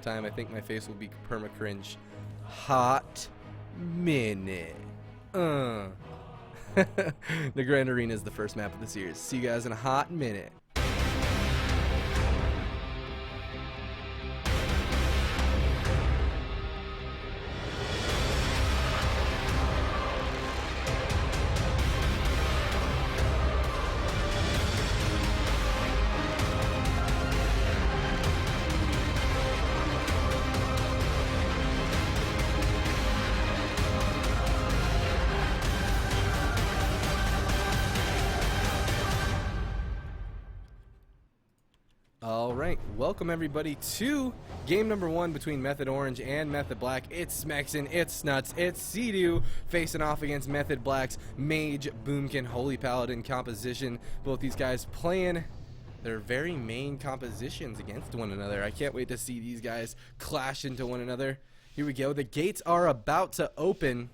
time, I think my face will be perma-cringe. Hot minute. The Grand Arena is the first map of the series. See you guys in a hot minute. Alright, welcome everybody to game number 1 between Method Orange and Method Black. It's Smexin, it's Snuts, it's Sea-Doo facing off against Method Black's Mage, Boomkin, Holy Paladin composition. Both these guys playing their very main compositions against one another. I can't wait to see these guys clash into one another. Here we go, the gates are about to open.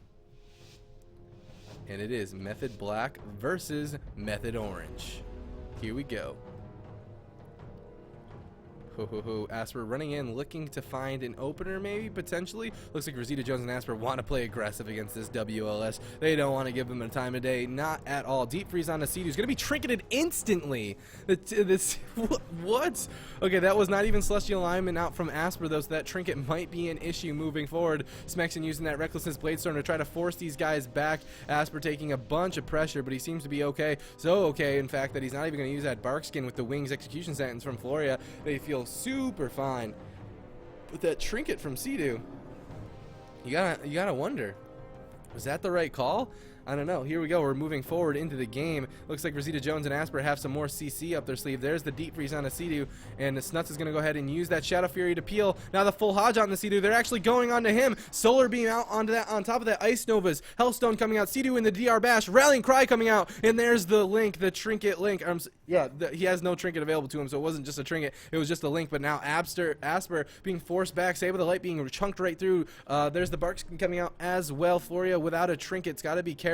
And it is Method Black versus Method Orange. Here we go. Asper running in, looking to find an opener, maybe, potentially. Looks like Rosita Jones and Asper want to play aggressive against this WLS. They don't want to give them a time of day, not at all. Deep freeze on the Sea-Doo is going to be trinketed instantly. What? Okay, that was not even Celestial Alignment out from Asper, though, so that trinket might be an issue moving forward. Smexin using that Recklessness Bladestorm to try to force these guys back. Asper taking a bunch of pressure, but he seems to be okay. So okay, in fact, that he's not even going to use that Bark Skin with the Wings Execution Sentence from Floria. They feel super fine. But that trinket from Sea-Doo, you gotta wonder, was that the right call? I don't know. Here we go. We're moving forward into the game. Looks like Rosita Jones and Asper have some more CC up their sleeve. There's the deep freeze on the Sea-Doo, and the Snuts is going to go ahead and use that Shadow Fury to peel. Now the full Hodge on the Sea-Doo. They're actually going onto him. Solar Beam out onto that, on top of that Ice Novas. Hellstone coming out. Sea-Doo in the DR Bash. Rallying Cry coming out, and there's the Link, the Trinket Link. He has no trinket available to him, so it wasn't just a trinket. It was just a Link. But now Asper being forced back. Saber the Light being chunked right through. There's the Bark Skin coming out as well. Floria without a trinket. It's got to be careful.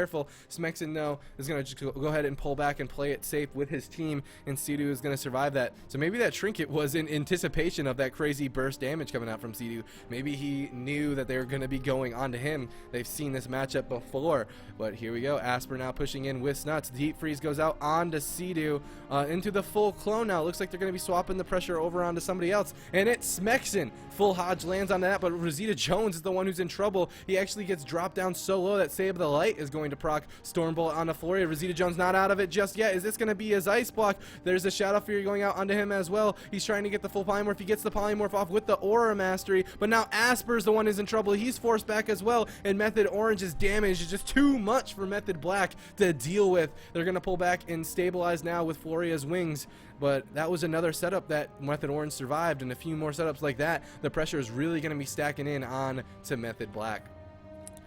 Smexin no is going to just go ahead and pull back and play it safe with his team, and Sea-Doo is going to survive that. So maybe that trinket was in anticipation of that crazy burst damage coming out from Sea-Doo. Maybe he knew that they were going to be going onto him. They've seen this matchup before, but here we go. Asper now pushing in with Snuts. Deep freeze goes out onto Sea-Doo into the full clone now. Looks like they're going to be swapping the pressure over onto somebody else, and it's Smexin. Full Hodge lands on that, but Rosita Jones is the one who's in trouble. He actually gets dropped down so low that Saber the Light is going to proc Stormbolt onto Floria. Rosita Jones not out of it just yet. Is this going to be his ice block? There's a Shadow Fury going out onto him as well. He's trying to get the full polymorph. He gets the polymorph off with the Aura Mastery, but now Asper's the one who's in trouble. He's forced back as well, and Method Orange's damage is just too much for Method Black to deal with. They're going to pull back and stabilize now with Floria's wings, but that was another setup that Method Orange survived, and a few more setups like that, the pressure is really going to be stacking in on to Method Black.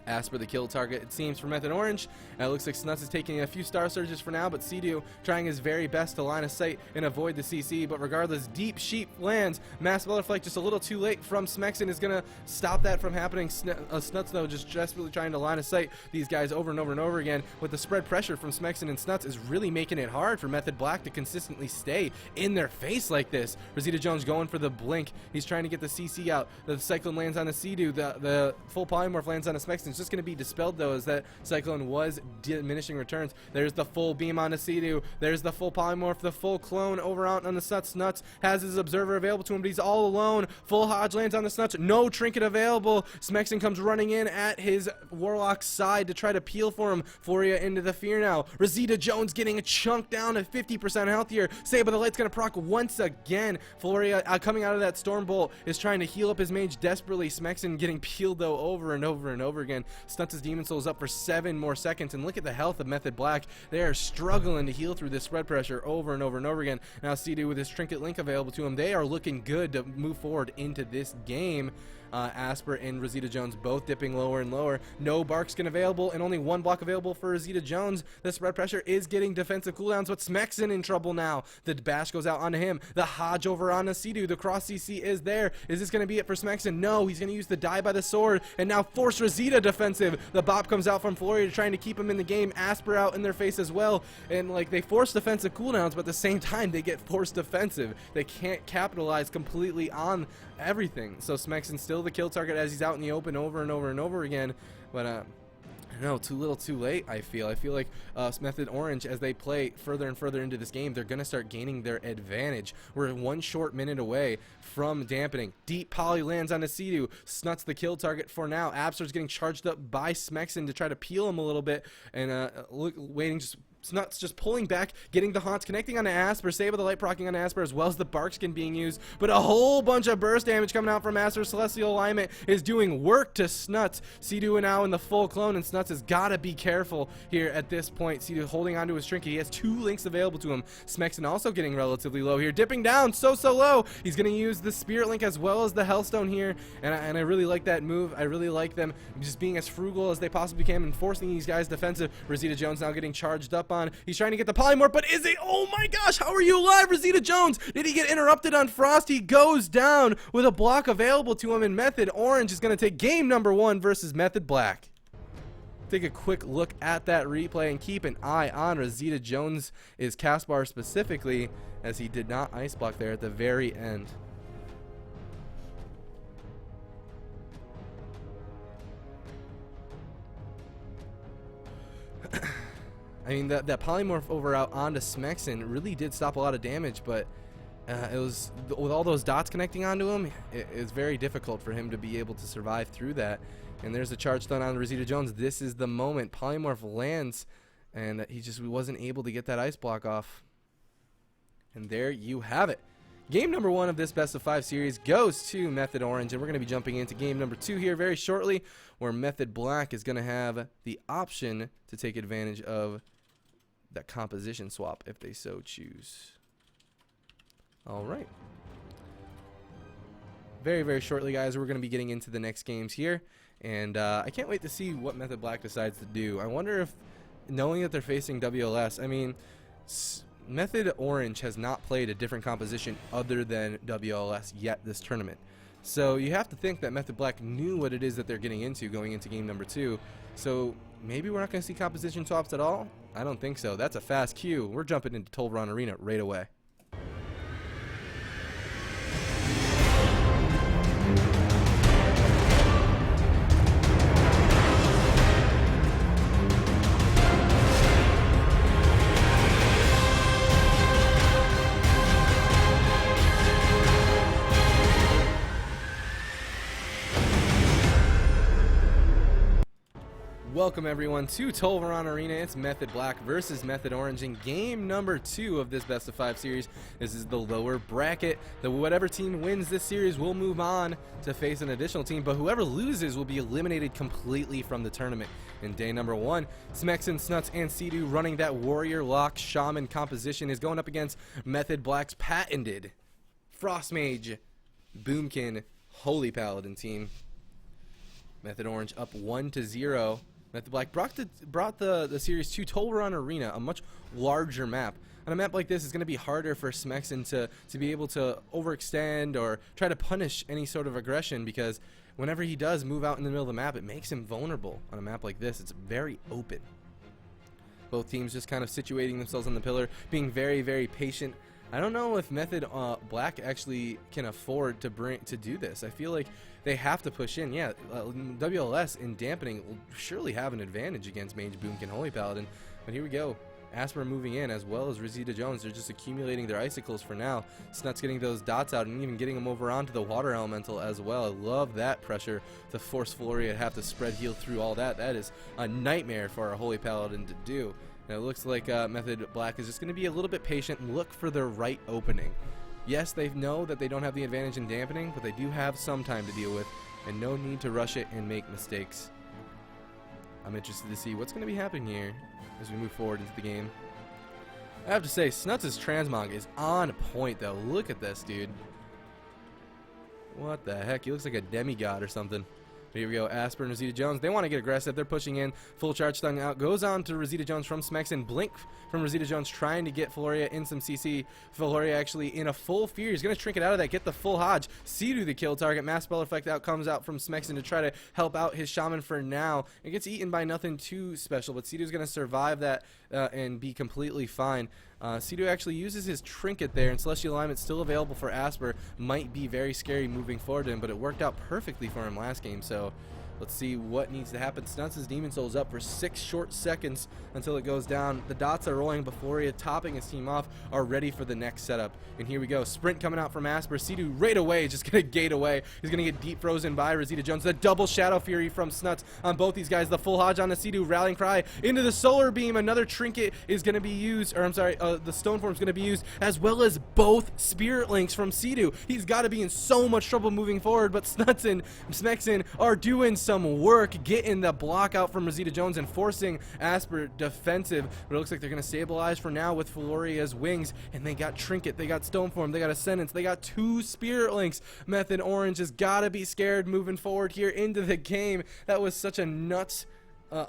Asper the kill target, it seems, for Method Orange. It looks like Snuts is taking a few Star Surges for now, but Sea-Doo trying his very best to line of sight and avoid the CC, but regardless, Deep Sheep lands. Mass Butterfly just a little too late from Smexin is going to stop that from happening. Snuts, though, just desperately trying to line of sight these guys over and over and over again, with the spread pressure from Smexin and Snuts is really making it hard for Method Black to consistently stay in their face like this. Rosita Jones going for the blink. He's trying to get the CC out. The Cyclone lands on the Sea-Doo. The full polymorph lands on the Smexin. It's just going to be dispelled, though, as that Cyclone was diminishing returns. There's the full beam on the Sea-Doo. There's the full polymorph, the full clone over out on the Snuts. Nuts has his observer available to him, but he's all alone. Full Hodge lands on the Snuts. No trinket available. Smexin comes running in at his Warlock's side to try to peel for him. Floria into the fear now. Rosita Jones getting a chunk down at 50% health here. Saber the Light's gonna proc once again. Floria coming out of that Stormbolt is trying to heal up his mage desperately. Smexin getting peeled, though, over and over and over again. Snuts' Demon Soul is up for 7 more seconds, and look at the health of Method Black. They are struggling to heal through this spread pressure over and over and over again. Now Sea-Doo with his Trinket Link available to him. They are looking good to move forward into this game. Asper and Rosita Jones both dipping lower and lower. No Bark Skin available, and only 1 block available for Rosita Jones. The spread pressure is getting defensive cooldowns, but Smexin in trouble now. The bash goes out onto him. The Hodge over on the Sea-Doo. The cross CC is there. Is this going to be it for Smexin? No, he's going to use the die by the sword, and now force Rosita defensive. The bop comes out from Floria trying to keep him in the game. Asper out in their face as well. And like they force defensive cooldowns, but at the same time they get forced defensive. They can't capitalize completely on everything. So Smexon's still the kill target as he's out in the open over and over and over again. But no, too little too late, I feel like Method Orange, as they play further and further into this game, they're going to start gaining their advantage. We're 1 short minute away from dampening. Deep poly lands on Asidu. Snuts the kill target for now. Abster's getting charged up by Smexon to try to peel him a little bit, and waiting just... Snuts just pulling back, getting the haunts, connecting on Asper, Save the Light procking on Asper, as well as the Bark Skin being used, but a whole bunch of burst damage coming out from Asper. Celestial Alignment is doing work to Snuts. Sidu now in the full clone, and Snuts has got to be careful here at this point. Sidu holding onto his trinket. He has 2 links available to him. Smexon also getting relatively low here, dipping down so low. He's going to use the Spirit Link as well as the Hellstone here, and I really like that move. I really like them just being as frugal as they possibly can and forcing these guys defensive. Rosita Jones now getting charged up on. He's trying to get the polymorph, but is he? Oh my gosh, how are you alive, Rosita Jones? Did he get interrupted on Frost? He goes down with a block available to him, and Method Orange is going to take game number 1 versus Method Black. Take a quick look at that replay and keep an eye on Rosita Jones' cast bar specifically, as he did not ice block there at the very end. I mean, that polymorph over out onto Smexon really did stop a lot of damage, but it was, with all those dots connecting onto him, it's very difficult for him to be able to survive through that. And there's a charge done on Rosita Jones. This is the moment. Polymorph lands, and he just wasn't able to get that ice block off. And there you have it. Game number 1 of this best of 5 series goes to Method Orange, and we're going to be jumping into game number 2 here very shortly, where Method Black is going to have the option to take advantage of that composition swap if they so choose. All right. Very shortly, guys, we're going to be getting into the next games here, and I can't wait to see what Method Black decides to do. I wonder if, knowing that they're facing WLS, I mean, Method Orange has not played a different composition other than WLS yet this tournament. So you have to think that Method Black knew what it is that they're getting into going into game number 2. So maybe we're not going to see composition swaps at all? I don't think so. That's a fast cue. We're jumping into Tolvaron Arena right away. Welcome everyone to Tolvaron Arena. It's Method Black versus Method Orange in game number 2 of this best of 5 series. This is the lower bracket. Whatever team wins this series will move on to face an additional team, but whoever loses will be eliminated completely from the tournament. In day number 1, Smexon, Snuts, and Sidu running that Warrior Lock Shaman composition is going up against Method Black's patented Frost Mage Boomkin Holy Paladin team. Method Orange up 1-0. Method Black brought the series to Tolvaron Arena, a much larger map. On a map like this, it's going to be harder for Smexon to be able to overextend or try to punish any sort of aggression, because whenever he does move out in the middle of the map, it makes him vulnerable. On a map like this, it's very open. Both teams just kind of situating themselves on the pillar, being very patient. I don't know if Method Black actually can afford to do this. I feel like they have to push in. Yeah, WLS in dampening will surely have an advantage against Mage Boomkin Holy Paladin. But here we go. Asper moving in, as well as Rosita Jones. They're just accumulating their icicles for now. Snuts getting those dots out and even getting them over onto the water elemental as well. I love that pressure to force Floria to have to spread heal through all that. That is a nightmare for a Holy Paladin to do. And it looks like Method Black is just going to be a little bit patient and look for the right opening. Yes, they know that they don't have the advantage in dampening, but they do have some time to deal with, and no need to rush it and make mistakes. I'm interested to see what's going to be happening here as we move forward into the game. I have to say, Snuts' transmog is on point, though. Look at this, dude. What the heck? He looks like a demigod or something. Here we go, Asper and Rosita Jones. They want to get aggressive. They're pushing in. Full charge stun out. Goes on to Rosita Jones from Smexen. Blink from Rosita Jones trying to get Floria in some CC. Floria actually in a full fear. He's going to trinket out of that. Get the full Hodge. Sidu the kill target. Mass spell effect out comes out from Smexen to try to help out his Shaman for now. It gets eaten by nothing too special, but Sidu's going to survive that and be completely fine. Sidu actually uses his trinket there, and Celestial Alignment still available for Asper. Might be very scary moving forward to him, but it worked out perfectly for him last game, so let's see what needs to happen. Snuts' Demon Soul is up for 6 short seconds until it goes down. The dots are rolling before he topping his team off, are ready for the next setup. And here we go. Sprint coming out from Asper. Sidu right away, just going to gate away. He's going to get deep frozen by Rosita Jones. The double Shadow Fury from Snuts on both these guys. The full Hodge on the Sidu. Rallying Cry into the Solar Beam. Another trinket is going to be used, or I'm sorry, the Stone Form is going to be used, as well as both Spirit Links from Sidu. He's got to be in so much trouble moving forward, but Snuts and Smexen are doing some work getting the block out from Rosita Jones and forcing Asper defensive, but it looks like they're going to stabilize for now with Floria's wings, and they got Trinket, they got Stoneform, they got Ascendance, they got 2 Spirit Links. Method Orange has got to be scared moving forward here into the game. That was such a nuts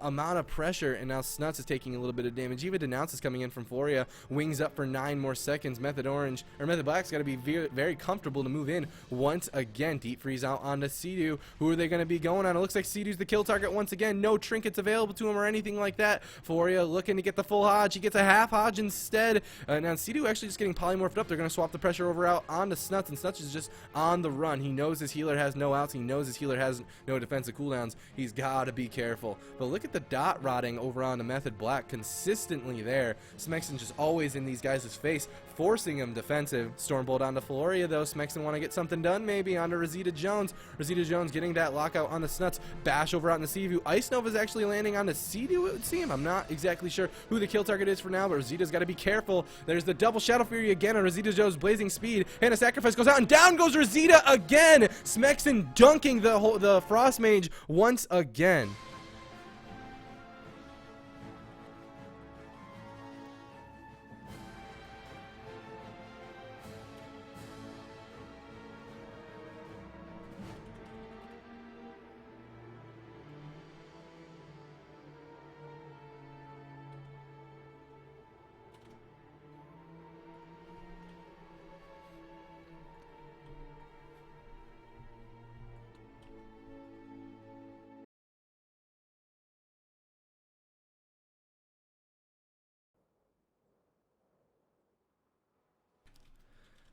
amount of pressure, and now Snuts is taking a little bit of damage. Even Denounce is coming in from Floria. Wings up for 9 more seconds. Method Orange, or Method Black's got to be very comfortable to move in once again. Deep Freeze out onto Sidu. Who are they going to be going on? It looks like Sidu's the kill target once again. No trinkets available to him or anything like that. Floria looking to get the full Hodge. He gets a half Hodge instead. Now Sidu actually just getting polymorphed up. They're going to swap the pressure over out onto Snuts, and Snuts is just on the run. He knows his healer has no outs. He knows his healer has no defensive cooldowns. He's got to be careful. But look at the dot rotting over on the Method Black consistently there. Smexen just always in these guys' face, forcing him defensive. Stormbolt onto Floria though. Smexen want to get something done maybe onto Rosita Jones. Rosita Jones getting that lockout on the Snuts. Bash over out in the Sea View. Ice Nova is actually landing on the Sidu, it would seem. I'm not exactly sure who the kill target is for now, but Rosita's got to be careful. There's the double Shadow Fury again on Rosita Jones' blazing speed, and a sacrifice goes out, and down goes Rosita again. Smexen dunking the Frost Mage once again.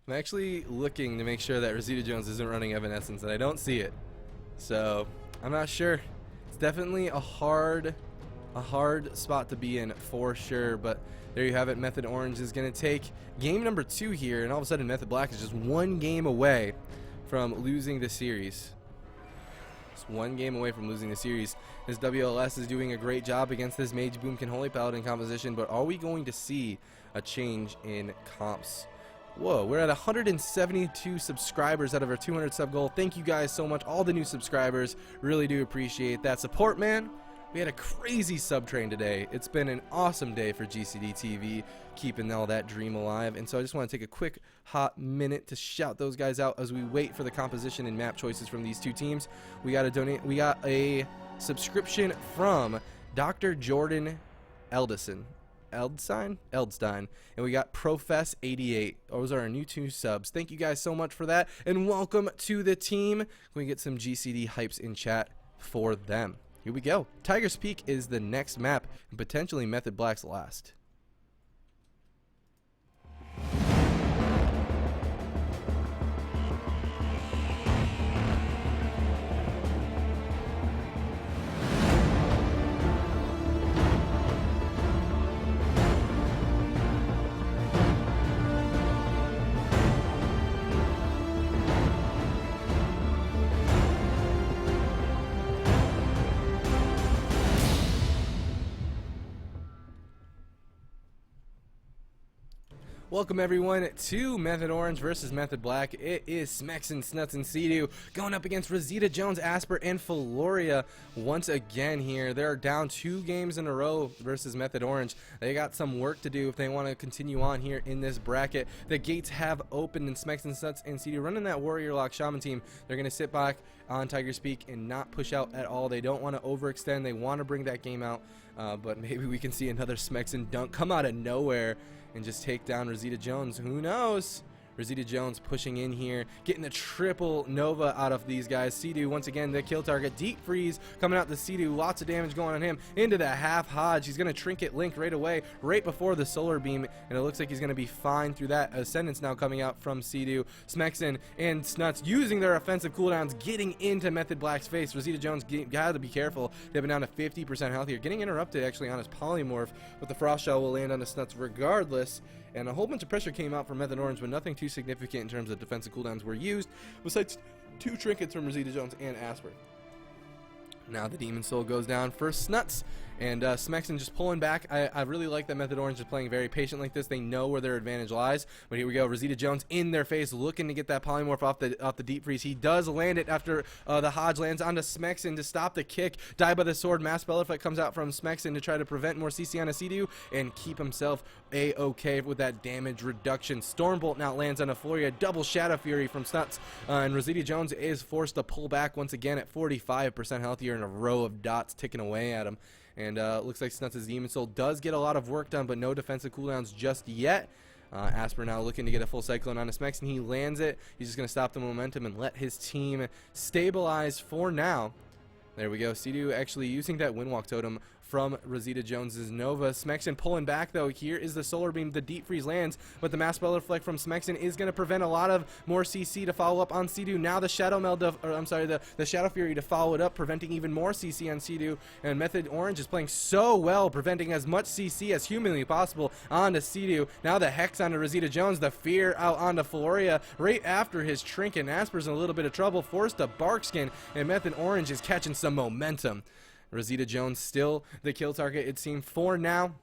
I'm actually looking to make sure that Rosita Jones isn't running Evanescence, and I don't see it. So, I'm not sure. It's definitely a hard spot to be in for sure, but there you have it. Method Orange is going to take game number 2 here, and all of a sudden Method Black is just 1 game away from losing the series. Just 1 game away from losing the series. This WLS is doing a great job against this Mage Boomkin Holy Paladin composition, but are we going to see a change in comps? Whoa, we're at 172 subscribers out of our 200 sub goal. Thank you guys so much, all the new subscribers. Really do appreciate that support, man. We had a crazy sub train today. It's been an awesome day for GCD TV, keeping all that dream alive. And so I just want to take a quick hot minute to shout those guys out as we wait for the composition and map choices from these 2 teams. We got a subscription from Dr. Jordan Eldstein, and we got Profess88. Those are our new 2 subs. Thank you guys so much for that, and welcome to the team. Can we get some GCD hypes in chat for them? Here we go. Tiger's Peak is the next map, and potentially Method Black's last. Welcome everyone to Method Orange versus Method Black. It is Smexin, Snuts, and Sea-Doo going up against Rosita Jones, Asper, and Floria once again here. They're down 2 games in a row versus Method Orange. They got some work to do if they want to continue on here in this bracket. The gates have opened, and Smexin, Snuts, and Sea-Doo running that Warrior Lock Shaman team. They're going to sit back on Tiger's Peak and not push out at all. They don't want to overextend. They want to bring that game out, but maybe we can see another Smexin dunk come out of nowhere and just take down Rosita Jones. Who knows? Rosita Jones pushing in here, getting the triple Nova out of these guys. Sea-Doo once again the kill target. Deep freeze coming out to Sea-Doo. Lots of damage going on him. Into the half Hodge. He's going to trinket Link right away, right before the solar beam, and it looks like he's going to be fine through that. Ascendance now coming out from Sea-Doo. Smexin and Snuts using their offensive cooldowns, getting into Method Black's face. Rosita Jones got to be careful. They've been down to 50% health here. Getting interrupted actually on his polymorph, but the Frost Shell will land on the Snuts regardless. And a whole bunch of pressure came out from Method Orange, but nothing too significant in terms of defensive cooldowns were used, besides 2 trinkets from Rosita Jones and Asper. Now the Demon Soul goes down for Snuts, and Smexin just pulling back. I really like that Method Orange is playing very patient like this. They know where their advantage lies. But here we go, Rosita Jones in their face, looking to get that polymorph off the deep freeze. He does land it after the Hodge lands onto Smexin to stop the kick. Die by the sword. Mass Bellaflight comes out from Smexin to try to prevent more CC on a Sea-Doo and keep himself a-okay with that damage reduction. Stormbolt now lands on a Floria. Double Shadow Fury from Snuts, and Rosita Jones is forced to pull back once again at 45% healthier, in a row of dots ticking away at him. And looks like Snuts' Demon Soul does get a lot of work done, but no defensive cooldowns just yet. Asper now looking to get a full Cyclone on a Smexin. He lands it. He's just going to stop the momentum and let his team stabilize for now. There we go. Sea-Doo actually using that Windwalk Totem from Rosita Jones's Nova. Smexin pulling back though. Here is the solar beam. The deep freeze lands, but the Mass Bellaflight from Smexin is going to prevent a lot of more CC to follow up on Sea-Doo. Now the Shadow Meld, the Shadow Fury to follow it up, preventing even more CC on Sea-Doo. And Method Orange is playing so well, preventing as much CC as humanly possible onto Sea-Doo. Now the Hex onto Rosita Jones. The Fear out onto Floria right after his trinket. And Asper's in a little bit of trouble, forced to Barkskin, and Method Orange is catching some momentum. Rosita Jones still the kill target, it seemed, for now.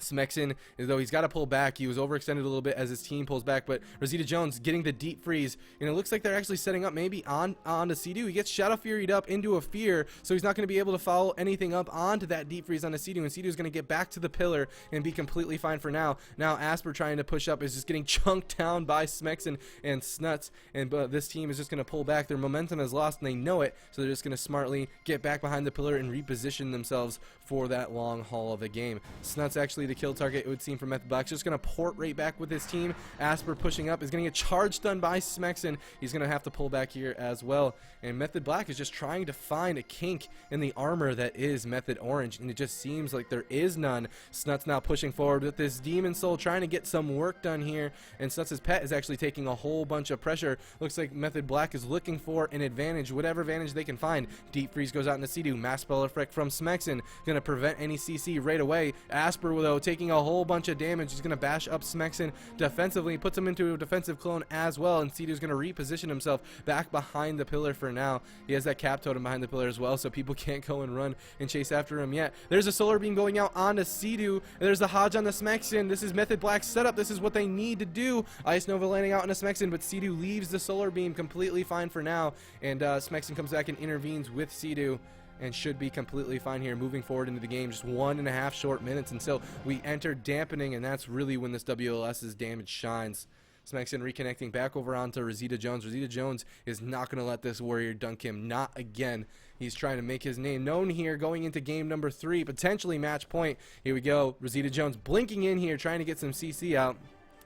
Smexin, though, he's got to pull back. He was overextended a little bit as his team pulls back, but Rosita Jones getting the deep freeze, and it looks like they're actually setting up maybe on to Sea-Doo. He gets Shadow Furied up into a Fear, so he's not going to be able to follow anything up onto that deep freeze on the Sea-Doo, and Sea-Doo's going to get back to the pillar and be completely fine for now. Now Asper trying to push up is just getting chunked down by Smexin and Snuts, and this team is just going to pull back. Their momentum is lost, and they know it, so they're just going to smartly get back behind the pillar and reposition themselves for that long haul of the game. Snuts actually the kill target, it would seem, for Method Black. Just going to port right back with his team. Asper pushing up is going to get charged done by Smexin. He's going to have to pull back here as well. And Method Black is just trying to find a kink in the armor that is Method Orange, and it just seems like there is none. Snuts now pushing forward with this Demon Soul, trying to get some work done here, and Snuts' pet is actually taking a whole bunch of pressure. Looks like Method Black is looking for an advantage, whatever advantage they can find. Deep freeze goes out into Sea-Doo. Mass Bellaflight from Smexin, going to prevent any CC right away. Asper, though, taking a whole bunch of damage. He's going to bash up Smexin defensively, puts him into a defensive clone as well, and Sea-Doo's going to reposition himself back behind the pillar for now. He has that cap totem behind the pillar as well, so people can't go and run and chase after him yet. There's a solar beam going out onto Sea-Doo, and there's the Hodge on the Smexin. This is Method Black's setup. This is what they need to do. Ice Nova landing out on a Smexin, but Sea-Doo leaves the solar beam completely fine for now, and Smexin comes back and intervenes with Sea-Doo, and should be completely fine here moving forward into the game. Just 1.5 short minutes until we enter dampening, and that's really when this WLS's damage shines. Smexin reconnecting back over onto Rosita Jones. Rosita Jones is not going to let this warrior dunk him. Not again. He's trying to make his name known here going into game number 3, potentially match point. Here we go. Rosita Jones blinking in here, trying to get some CC out.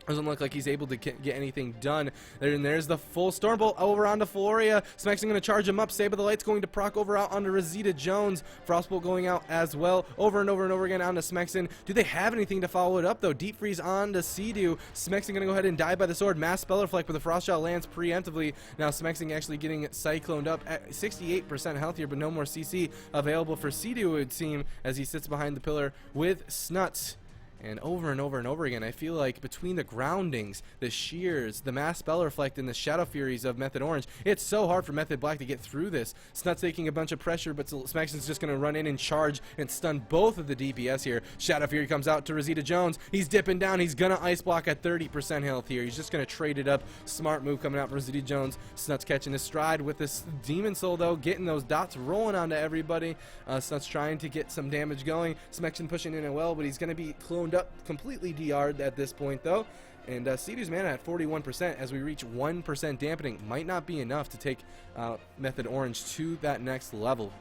Doesn't look like he's able to get anything done. And there's the full Stormbolt over onto Floria. Smexin going to charge him up. Save of the Light's going to proc over out onto Rosita Jones. Frostbolt going out as well. Over and over and over again onto Smexin. Do they have anything to follow it up, though? Deep Freeze onto Sea-Doo. Smexin going to go ahead and die by the sword. Mass Bellaflight, but the Frost Shot lands preemptively. Now Smexin actually getting Cycloned up at 68% healthier, but no more CC available for Sea-Doo, it would seem, as he sits behind the pillar with Snuts. And over and over and over again, I feel like between the groundings, the shears, the mass spell reflect, and the shadow furies of Method Orange, it's so hard for Method Black to get through this. Snut's taking a bunch of pressure, but Smexon's just going to run in and charge and stun both of the DPS here. Shadow Fury comes out to Rosita Jones. He's dipping down. He's going to ice block at 30% health here. He's just going to trade it up. Smart move coming out from Rosita Jones. Snut's catching his stride with this Demon Soul, though, getting those dots rolling onto everybody. Snut's trying to get some damage going. Smexon pushing in as well, but he's going to be cloned up, completely DR'd at this point though. And Sea-Doo's mana at 41% as we reach 1% dampening. Might not be enough to take Method Orange to that next level.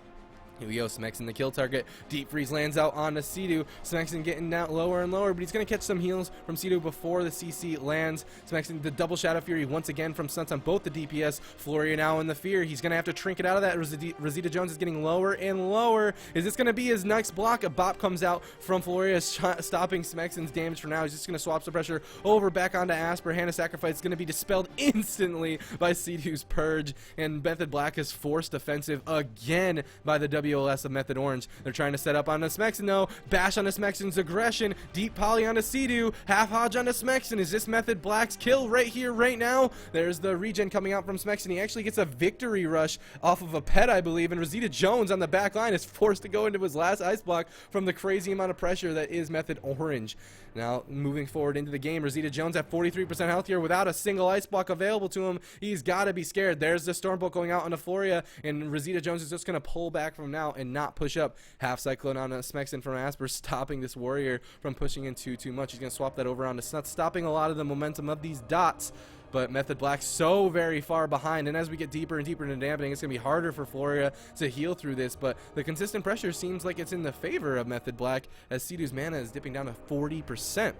Here we go, Smexon the kill target. Deep Freeze lands out onto Sea-Doo. Smexon getting down lower and lower, but he's going to catch some heals from Sea-Doo before the CC lands. Smexon, the double Shadow Fury once again from Stunts on both the DPS. Floria now in the fear. He's going to have to trinket out of that. Rosita Jones is getting lower and lower. Is this going to be his next block? A bop comes out from Floria, stopping Smexon's damage for now. He's just going to swap some pressure over back onto Asper. Hannah Sacrifice is going to be dispelled instantly by Sea-Doo's Purge, and Method Black is forced offensive again by the WLS of Method Orange. They're trying to set up on the Smexon though. Bash on the Smexon's aggression. Deep Poly on the Sea-Doo. Half Hodge on the Smexon. Is this Method Black's kill right here, right now? There's the regen coming out from Smexon. He actually gets a victory rush off of a pet, I believe, and Rosita Jones on the back line is forced to go into his last ice block from the crazy amount of pressure that is Method Orange. Now, moving forward into the game, Rosita Jones at 43% health here without a single ice block available to him. He's got to be scared. There's the Stormbolt going out onto Floria, and Rosita Jones is just going to pull back from now and not push up. Half Cyclone on a Smexon from Asper, stopping this warrior from pushing into too much. He's going to swap that over onto Snut, stopping a lot of the momentum of these dots. But Method Black so very far behind, and as we get deeper and deeper into dampening, it's going to be harder for Floria to heal through this, but the consistent pressure seems like it's in the favor of Method Black as Sea-Doo's mana is dipping down to 40%.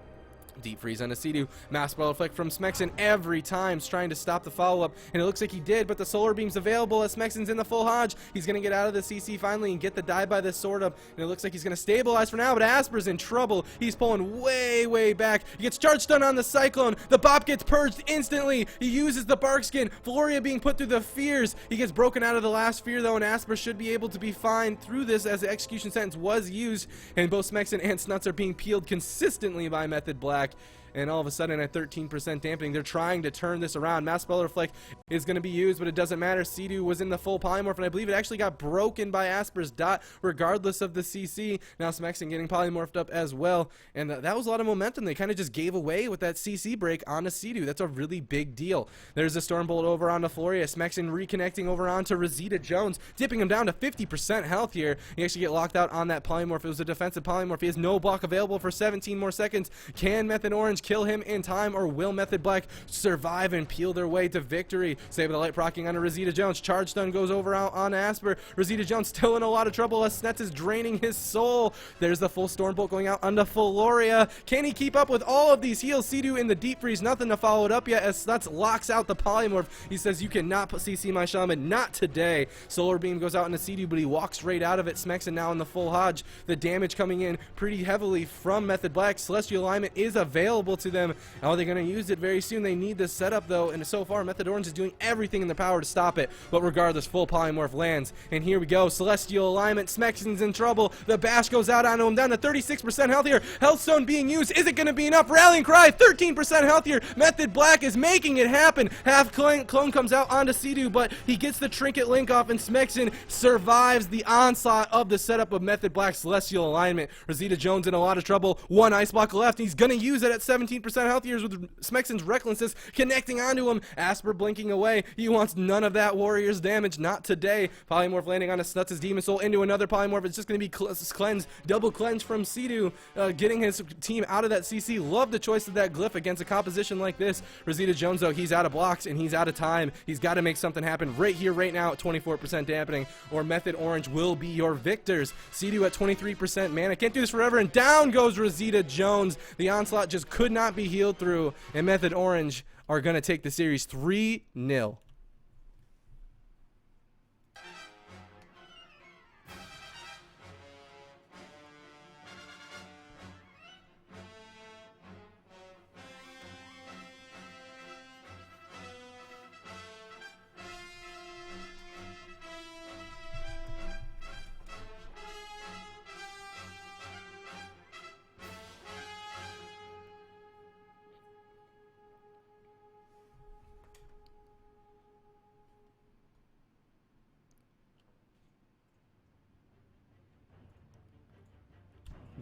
Deep Freeze on a Sea-Doo. Mass Spell Effect from Smexon every time, trying to stop the follow-up, and it looks like he did, but the Solar Beam's available as Smexon's in the full Hodge. He's going to get out of the CC finally and get the die by this sword up, and it looks like he's going to stabilize for now, but Asper's in trouble. He's pulling way, way back. He gets charge stun on the Cyclone. The Bop gets purged instantly. He uses the Bark Skin. Floria being put through the fears. He gets broken out of the last fear, though, and Asper should be able to be fine through this as the execution sentence was used, and both Smexon and Snuts are being peeled consistently by Method Black. And all of a sudden at 13% dampening, they're trying to turn this around. Mass Spell Reflect is going to be used, but it doesn't matter. Sea-Doo was in the full polymorph, and I believe it actually got broken by Asper's dot, regardless of the CC. Now Smexon getting polymorphed up as well, and that was a lot of momentum. They kind of just gave away with that CC break on a Sea-Doo. That's a really big deal. There's a Stormbolt over onto Floria. Smexon reconnecting over onto Rosita Jones, dipping him down to 50% health here. He actually get locked out on that polymorph. It was a defensive polymorph. He has no block available for 17 more seconds. Can Method Orange kill him in time, or will Method Black survive and peel their way to victory? Save the light procking onto Rosita Jones. Charge stun goes over out on Asper. Rosita Jones still in a lot of trouble as Snets is draining his soul. There's the full Stormbolt going out onto Floria. Can he keep up with all of these heals? Sea-Doo in the Deep Freeze, nothing to follow it up yet as Snets locks out the polymorph. He says, "You cannot CC my shaman, not today." Solar Beam goes out into Sea-Doo, but he walks right out of it. Smexon now in the full Hodge. The damage coming in pretty heavily from Method Black. Celestial Alignment is available to them. How are they going to use it very soon? They need this setup though, and so far Method Orange is doing everything in their power to stop it, but regardless, full polymorph lands, and here we go. Celestial Alignment. Smexon's in trouble. The bash goes out onto him, down to 36% health here. Healthstone being used. Is it going to be enough? Rallying Cry, 13% health here. Method Black is making it happen. Half clone comes out onto Sea-Doo, but he gets the trinket link off, and Smexon survives the onslaught of the setup of Method Black. Celestial Alignment. Rosita Jones in a lot of trouble. One ice block left. He's going to use it at 17% health here with Smexon's Recklessness connecting onto him. Asper blinking away. He wants none of that Warrior's damage. Not today. Polymorph landing on a Snuts' Demon Soul into another Polymorph. It's just going to be cleanse, double cleanse from Sea-Doo, getting his team out of that CC. Love the choice of that glyph against a composition like this. Rosita Jones, though, he's out of blocks and he's out of time. He's got to make something happen right here, right now at 24% dampening, or Method Orange will be your victors. Sea-Doo at 23% mana. Can't do this forever, and down goes Rosita Jones. The onslaught just could not be healed through, and Method Orange are going to take the series 3-0.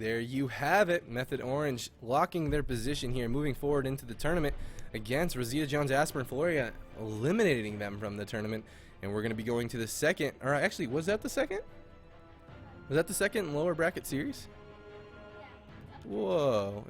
there you have it. Method Orange locking their position here, moving forward into the tournament against Rosita Jones, Asper, and Floria, eliminating them from the tournament. And we're going to be going to the second, or actually, was that the second? Was that the second lower bracket series? Whoa.